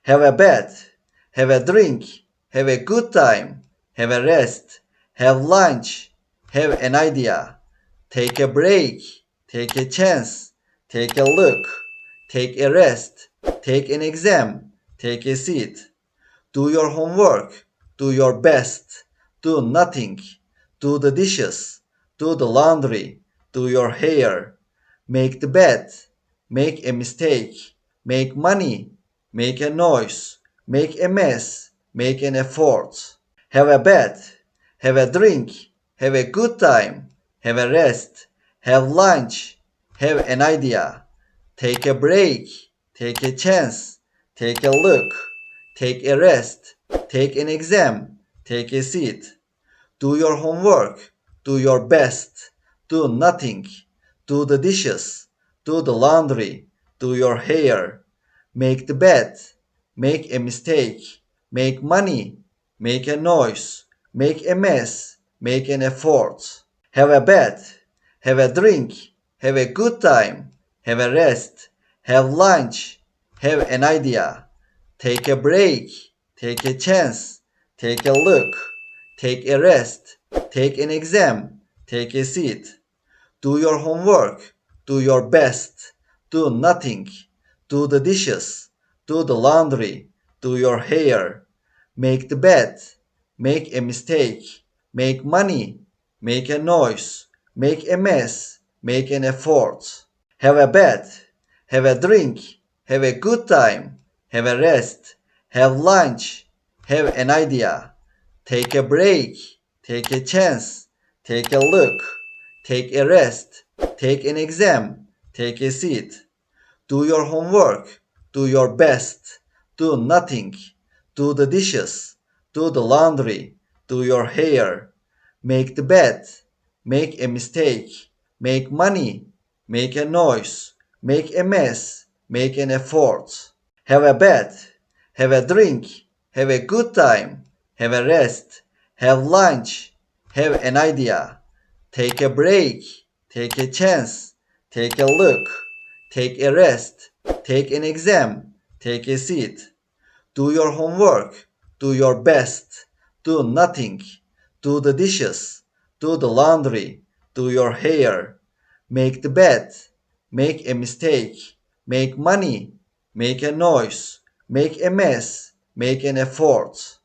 Have a bath, have a drink, have a good time, have a rest, have lunch, have an idea, take a break, take a chance, take a look, take a rest, take an exam, take a seat. Do your homework, do your best, do nothing, do the dishes, do the laundry, do your hair, make the bed, make a mistake, make money, make a noise, make a mess, make an effort. Have a bath, have a drink, have a good time, have a rest, have lunch, have an idea, take a break, take a chance, take a look, take a rest, take an exam, take a seat. Do your homework, do your best, do nothing, do the dishes, do the laundry, do your hair, make the bed, make a mistake, make money, make a noise, make a mess, make an effort. Have a bath, have a drink, have a good time, have a rest, have lunch, have an idea, take a break, take a chance, take a look, take a rest, take an exam, take a seat. Do your homework, do your best, do nothing, do the dishes, do the laundry, do your hair, make the bed, make a mistake, make money, make a noise, make a mess, make an effort. Have a bath, have a drink, have a good time, have a rest, have lunch, have an idea, take a break, take a chance, take a look, take a rest, take an exam, take a seat. Do your homework, do your best, do nothing, do the dishes, do the laundry, do your hair, make the bed, make a mistake, make money, make a noise, make a mess, make an effort. Have a bath, have a drink, have a good time, have a rest, have lunch, have an idea, take a break, take a chance, take a look, take a rest, take an exam, take a seat. Do your homework, do your best, do nothing, do the dishes, do the laundry, do your hair, make the bed, make a mistake, make money, make a noise, make a mess, make an effort.